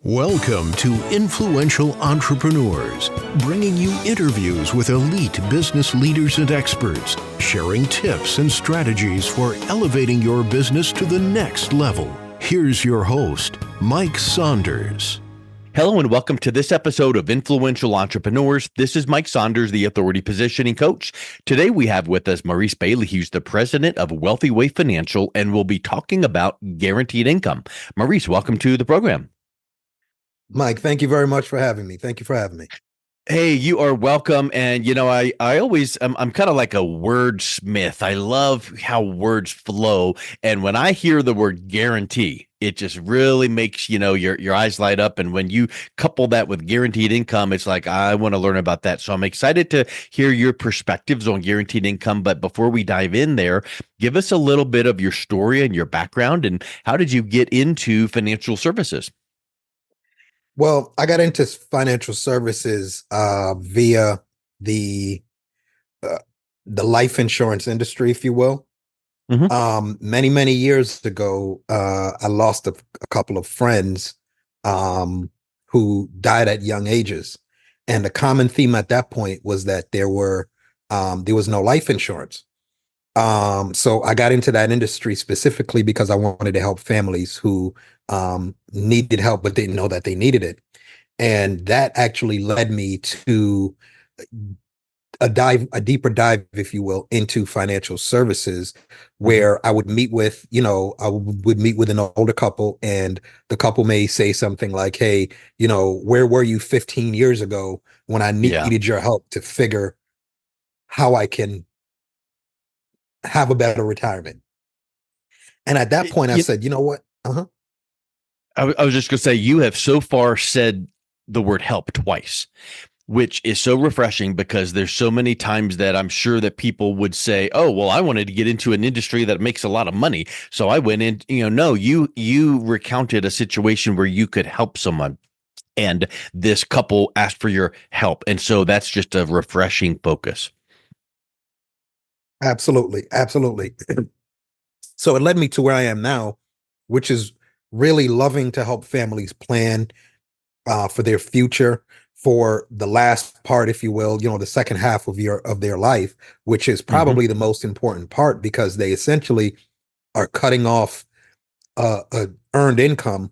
Welcome to Influential Entrepreneurs, bringing you interviews with elite business leaders and experts, sharing tips and strategies for elevating your business to the next level. Here's your host, Mike Saunders. Hello and welcome to this episode of Influential Entrepreneurs. This is Mike Saunders, the Authority Positioning Coach. Today we have with us Maurice Bailey. He's the president of Wealthy Way Financial, and we'll be talking about guaranteed income. Maurice, welcome to the program. Mike, thank you very much for having me. Thank you for having me. Hey, you are welcome. And, I always, I'm kind of like a wordsmith. I love how words flow. And when I hear the word guarantee, it just really makes, your eyes light up. And when you couple that with guaranteed income, it's like, I want to learn about that. So I'm excited to hear your perspectives on guaranteed income. But before we dive in there, give us a little bit of your story and your background. And how did you get into financial services? Well, I got into financial services via the life insurance industry, if you will. Many years ago, I lost a couple of friends who died at young ages, and the common theme at that point was that there was no life insurance. So I got into that industry specifically because I wanted to help families who needed help but didn't know that they needed it. And that actually led me to a deeper dive, if you will, into financial services, where I would meet with, an older couple, and the couple may say something like, hey, where were you 15 years ago when I needed your help to figure how I can have a better retirement? And at that point, I said, you know what? I was just going to say, you have so far said the word help twice, which is so refreshing, because there's so many times that I'm sure that people would say, oh, well, I wanted to get into an industry that makes a lot of money, so I went in. No, you recounted a situation where you could help someone, and this couple asked for your help. And so that's just a refreshing focus. Absolutely. So it led me to where I am now, which is really loving to help families plan for their future, for the last part, if you will, the second half of their life, which is probably the most important part, because they essentially are cutting off earned income,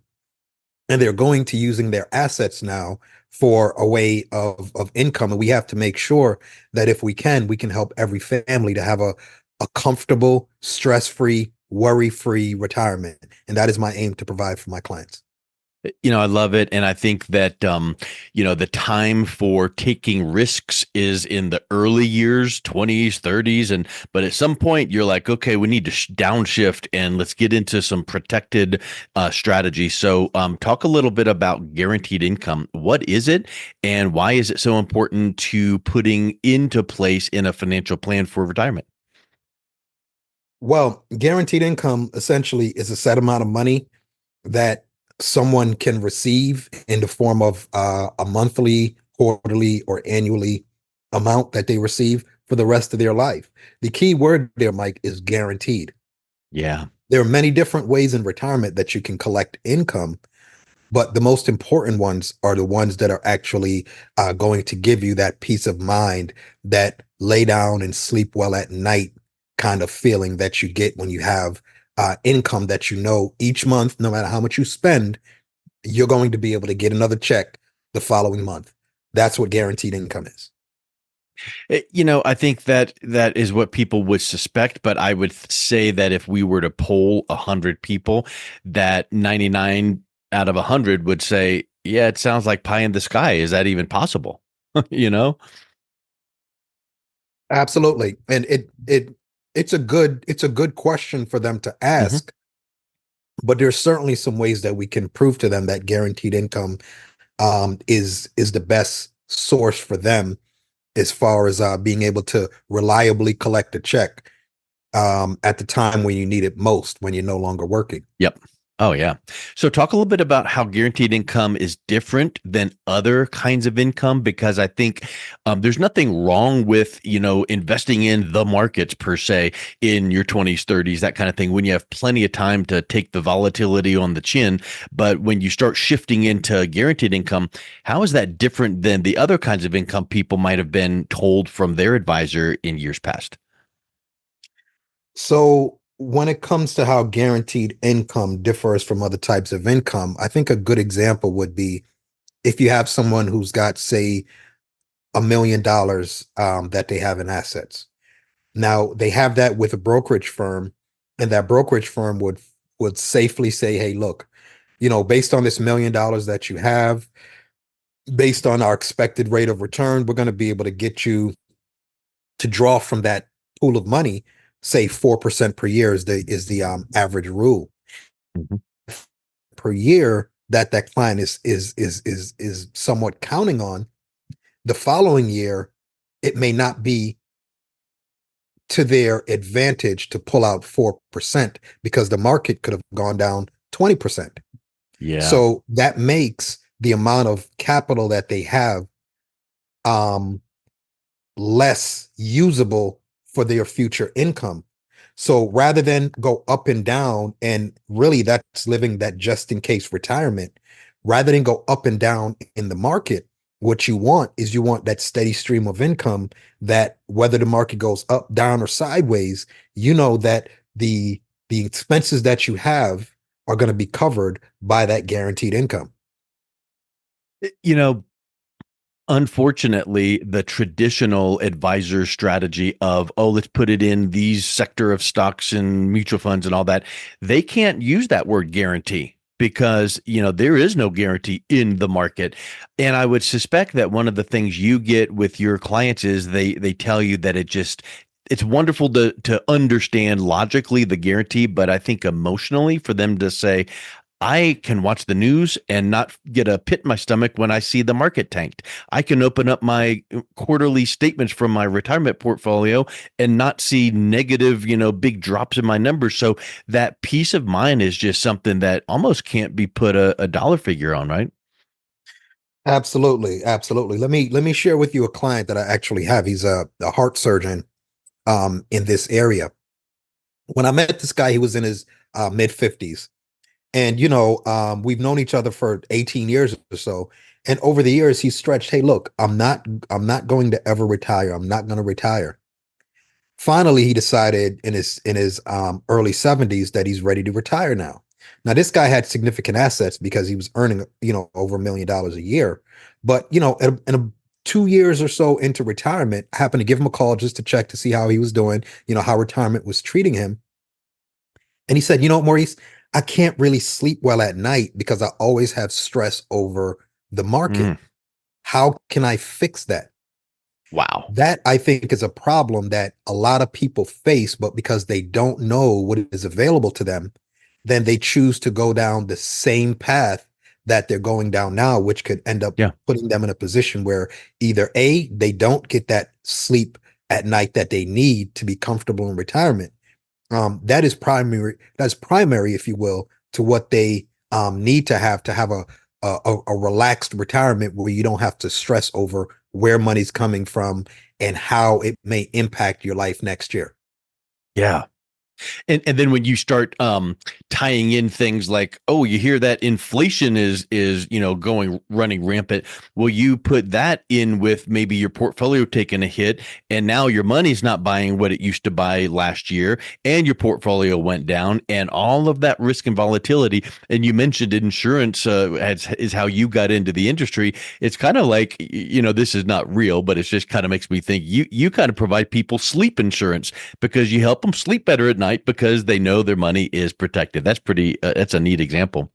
and they're going to using their assets now for a way of income. And we have to make sure that if we can help every family to have a comfortable, stress-free, worry-free retirement. And that is my aim to provide for my clients. I love it. And I think that, the time for taking risks is in the early years, 20s, 30s. But at some point you're like, okay, we need to downshift and let's get into some protected strategy. So talk a little bit about guaranteed income. What is it, and why is it so important to putting into place in a financial plan for retirement? Well, guaranteed income essentially is a set amount of money that someone can receive in the form of a monthly, quarterly, or annually amount that they receive for the rest of their life. The key word there, Mike, is guaranteed. Yeah. There are many different ways in retirement that you can collect income, but the most important ones are the ones that are actually going to give you that peace of mind, that lay down and sleep well at night kind of feeling that you get when you have income that each month, no matter how much you spend, you're going to be able to get another check the following month. That's what guaranteed income is. I think that is what people would suspect, but I would say that if we were to poll 100 people, that 99 out of 100 would say, yeah, it sounds like pie in the sky. Is that even possible? Absolutely. And it's a good question for them to ask, but there's certainly some ways that we can prove to them that guaranteed income is the best source for them, as far as being able to reliably collect a check at the time when you need it most, when you're no longer working. Yep. Oh, yeah. So talk a little bit about how guaranteed income is different than other kinds of income, because I think there's nothing wrong with, investing in the markets per se in your 20s, 30s, that kind of thing, when you have plenty of time to take the volatility on the chin. But when you start shifting into guaranteed income, how is that different than the other kinds of income people might have been told from their advisor in years past? So when it comes to how guaranteed income differs from other types of income, I think a good example would be if you have someone who's got, say, $1 million that they have in assets. Now they have that with a brokerage firm, and that brokerage firm would safely say, "Hey, look, based on this $1 million that you have, based on our expected rate of return, we're going to be able to get you to draw from that pool of money, say 4% per year is the average rule Mhm. per year that client is somewhat counting on. The following year, it may not be to their advantage to pull out 4% because the market could have gone down 20%. Yeah. So that makes the amount of capital that they have um, less usable for their future income. So rather than go up and down, and really that's living that just in case retirement, rather than go up and down in the market, what you want that steady stream of income that whether the market goes up, down, or sideways, you know that the expenses that you have are going to be covered by that guaranteed income. You know, Unfortunately, the traditional advisor strategy of, oh, let's put it in these sector of stocks and mutual funds and all that, they can't use that word guarantee because, there is no guarantee in the market. And I would suspect that one of the things you get with your clients is they tell you that it's wonderful to understand logically the guarantee, but I think emotionally for them to say, I can watch the news and not get a pit in my stomach when I see the market tanked. I can open up my quarterly statements from my retirement portfolio and not see negative, big drops in my numbers. So that peace of mind is just something that almost can't be put a dollar figure on, right? Absolutely, absolutely. Let me share with you a client that I actually have. He's a heart surgeon in this area. When I met this guy, he was in his mid 50s. And we've known each other for 18 years or so. And over the years, he's stretched, hey, look, I'm not going to ever retire. I'm not going to retire. Finally, he decided in his early 70s that he's ready to retire now. Now, this guy had significant assets because he was earning, over $1 million a year. But, in 2 years or so into retirement, I happened to give him a call just to check to see how he was doing, how retirement was treating him. And he said, Maurice, I can't really sleep well at night because I always have stress over the market. Mm, How can I fix that? wow. That I think is a problem that a lot of people face, but because they don't know what is available to them, then they choose to go down the same path that they're going down now, which could end up Yeah. putting them in a position where either A, they don't get that sleep at night that they need to be comfortable in retirement. That is primary. That's primary, if you will, to what they need to have a relaxed retirement where you don't have to stress over where money's coming from and how it may impact your life next year. Yeah. And then when you start tying in things like, oh, you hear that inflation is going running rampant. Well, you put that in with maybe your portfolio taking a hit, and now your money's not buying what it used to buy last year, and your portfolio went down, and all of that risk and volatility. And you mentioned insurance is how you got into the industry. It's kind of like, this is not real, but it just kind of makes me think you kind of provide people sleep insurance because you help them sleep better at night because they know their money is protected. That's a neat example.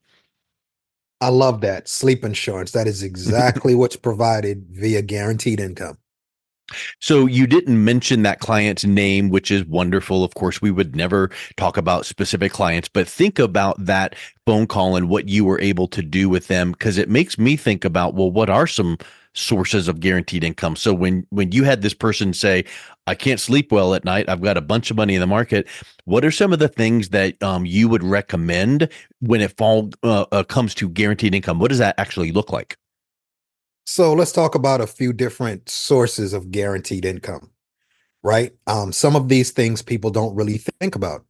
I love that sleep insurance. That is exactly what's provided via guaranteed income. So you didn't mention that client's name, which is wonderful. Of course, we would never talk about specific clients, but think about that phone call and what you were able to do with them, because it makes me think about, well, what are some sources of guaranteed income? So when you had this person say, I can't sleep well at night, I've got a bunch of money in the market, what are some of the things that you would recommend when it comes to guaranteed income? What does that actually look like? So let's talk about a few different sources of guaranteed income, right? Some of these things people don't really think about.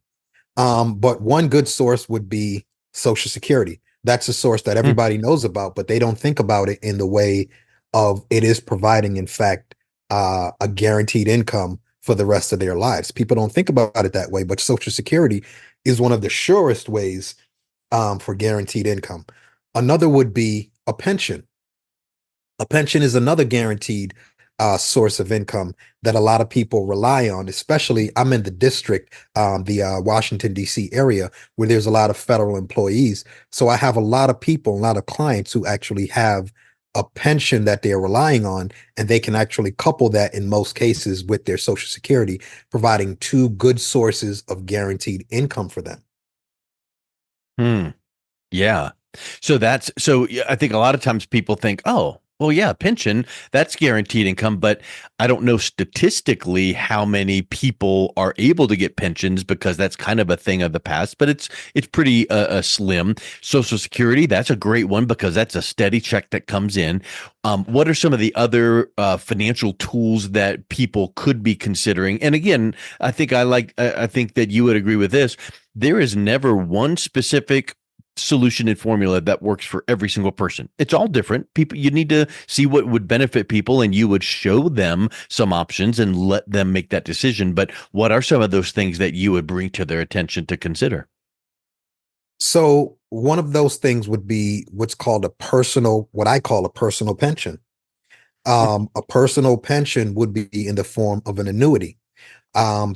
But one good source would be Social Security. That's a source that Hmm. everybody knows about, but they don't think about it in the way of it is providing, in fact, a guaranteed income for the rest of their lives. People don't think about it that way, but Social Security is one of the surest ways for guaranteed income. Another would be a pension. A pension is another guaranteed source of income that a lot of people rely on, especially I'm in the district, the Washington, D.C. area, where there's a lot of federal employees. So I have a lot of people, a lot of clients who actually have a pension that they're relying on, and they can actually couple that in most cases with their Social Security, providing two good sources of guaranteed income for them. Hmm. Yeah. So yeah, I think a lot of times people think, oh, well, yeah, pension, that's guaranteed income, but I don't know statistically how many people are able to get pensions because that's kind of a thing of the past, but it's pretty slim. Social Security, that's a great one because that's a steady check that comes in. What are some of the other financial tools that people could be considering? And again, I think that you would agree with this. There is never one specific solution and formula that works for every single person. It's all different. People, you need to see what would benefit people, and you would show them some options and let them make that decision. But what are some of those things that you would bring to their attention to consider? So one of those things would be what's called what I call a personal pension. A personal pension would be in the form of an annuity.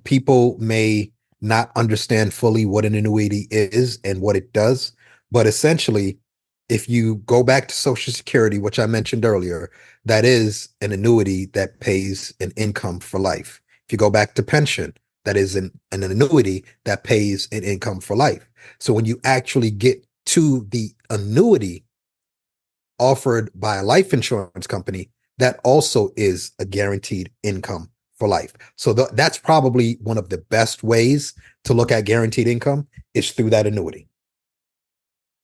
People may not understand fully what an annuity is and what it does, but essentially, if you go back to Social Security, which I mentioned earlier, that is an annuity that pays an income for life. If you go back to pension, that is an annuity that pays an income for life. So when you actually get to the annuity offered by a life insurance company, that also is a guaranteed income for life. So that's probably one of the best ways to look at guaranteed income is through that annuity.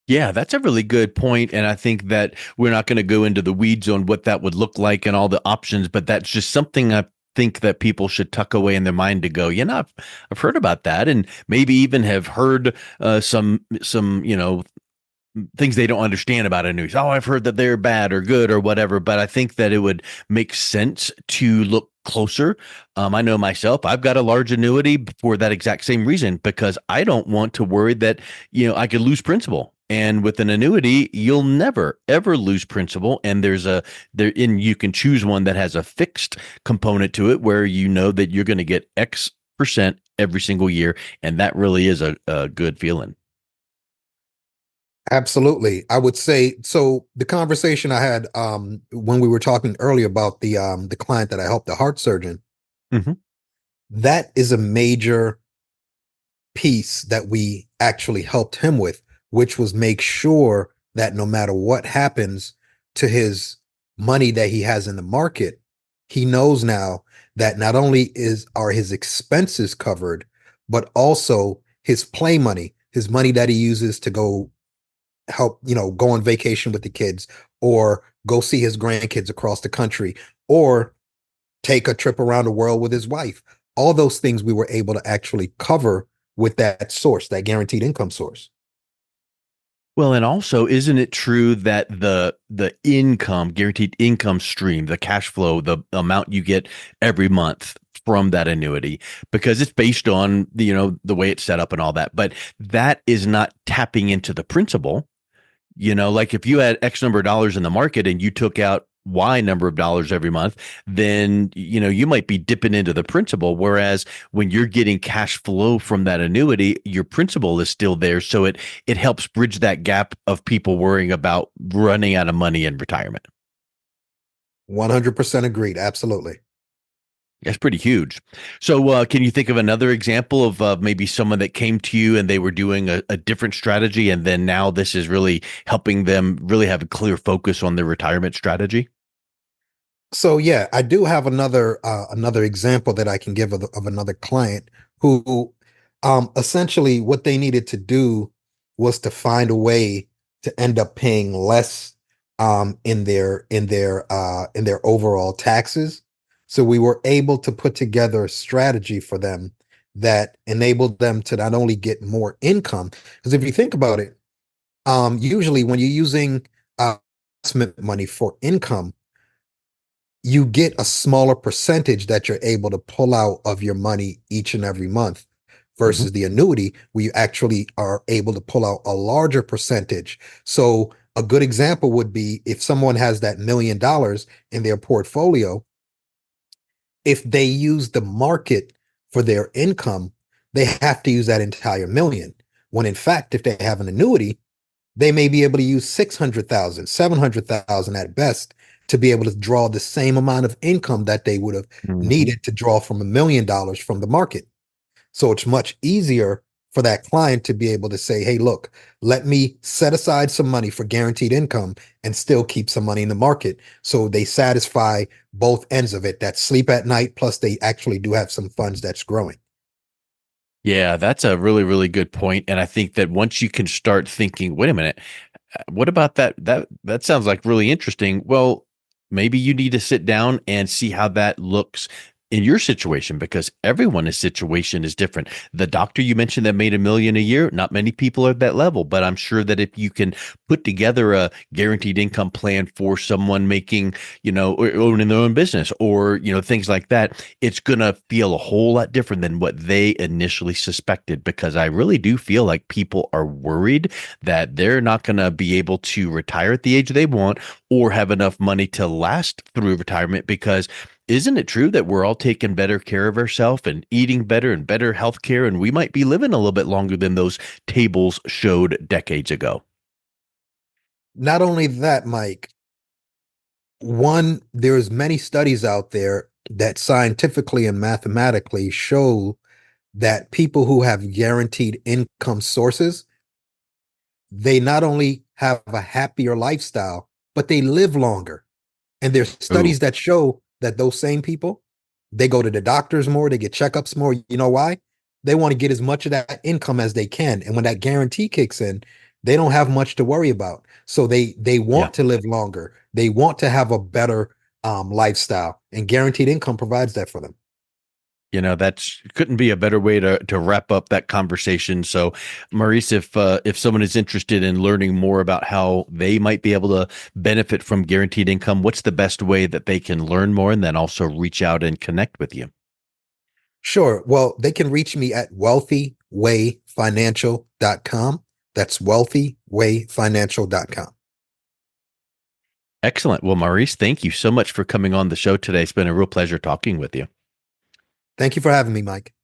Yeah, that's a really good point. And I think that we're not going to go into the weeds on what that would look like and all the options, but that's just something I think that people should tuck away in their mind to go, I've heard about that, and maybe even have heard some things they don't understand about annuities. Oh, I've heard that they're bad or good or whatever, but I think that it would make sense to look closer. I know myself, I've got a large annuity for that exact same reason, because I don't want to worry that, I could lose principal. And with an annuity, you'll never ever lose principal. And you can choose one that has a fixed component to it where you know that you're going to get X% every single year. And that really is a good feeling. Absolutely. I would say so the conversation I had when we were talking earlier about the client that I helped, the heart surgeon, Mhm. that is a major piece that we actually helped him with, which was make sure that no matter what happens to his money that he has in the market, he knows now that not only are his expenses covered, but also his play money, his money that he uses to go help, go on vacation with the kids or go see his grandkids across the country or take a trip around the world with his wife. All those things we were able to actually cover with that source, that guaranteed income source. Well, and also, isn't it true that the income, guaranteed income stream, the cash flow, the amount you get every month from that annuity, because it's based on the way it's set up and all that, but that is not tapping into the principal. Like if you had X number of dollars in the market and you took out Y number of dollars every month, then, you might be dipping into the principal. Whereas when you're getting cash flow from that annuity, your principal is still there. So it helps bridge that gap of people worrying about running out of money in retirement. 100% agreed. Absolutely. That's pretty huge. So, can you think of another example of maybe someone that came to you and they were doing a different strategy, and then now this is really helping them really have a clear focus on their retirement strategy? So yeah, I do have another example that I can give of another client who essentially what they needed to do was to find a way to end up paying less in their overall taxes. So we were able to put together a strategy for them that enabled them to not only get more income, because if you think about it, usually when you're using investment money for income, you get a smaller percentage that you're able to pull out of your money each and every month Hmm. versus the annuity where you actually are able to pull out a larger percentage. So a good example would be if someone has that $1 million in their portfolio, if they use the market for their income, they have to use that entire million. When in fact, if they have an annuity, they may be able to use 600,000, 700,000 at best to be able to draw the same amount of income that they would have Hmm. needed to draw from $1 million from the market. So it's much easier for that client to be able to say, hey, look, let me set aside some money for guaranteed income and still keep some money in the market. So they satisfy both ends of it, that sleep at night, plus they actually do have some funds that's growing. Yeah, that's a really, really good point. And I think that once you can start thinking, wait a minute, what about that? That sounds like really interesting. Well, maybe you need to sit down and see how that looks in your situation, because everyone's situation is different. The doctor you mentioned that made 1 million a year, not many people are at that level, but I'm sure that if you can put together a guaranteed income plan for someone making, or owning their own business, or, things like that, it's going to feel a whole lot different than what they initially suspected, because I really do feel like people are worried that they're not going to be able to retire at the age they want or have enough money to last through retirement. Because isn't it true that we're all taking better care of ourselves and eating better and better health care, and we might be living a little bit longer than those tables showed decades ago? Not only that, Mike, there's many studies out there that scientifically and mathematically show that people who have guaranteed income sources, they not only have a happier lifestyle, but they live longer. And there's Ooh, studies that show that those same people, they go to the doctors more, they get checkups more. You know why? They want to get as much of that income as they can. And when that guarantee kicks in, they don't have much to worry about. So they yeah. want to live longer. They want to have a better lifestyle. And guaranteed income provides that for them. That's couldn't be a better way to wrap up that conversation. So, Maurice, if someone is interested in learning more about how they might be able to benefit from guaranteed income, what's the best way that they can learn more and then also reach out and connect with you? Sure. Well, they can reach me at wealthywayfinancial.com. That's wealthywayfinancial.com. Excellent. Well, Maurice, thank you so much for coming on the show today. It's been a real pleasure talking with you. Thank you for having me, Mike.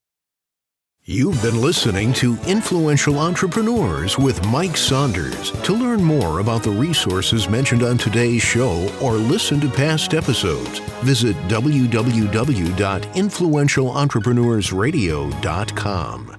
You've been listening to Influential Entrepreneurs with Mike Saunders. To learn more about the resources mentioned on today's show or listen to past episodes, visit www.influentialentrepreneursradio.com.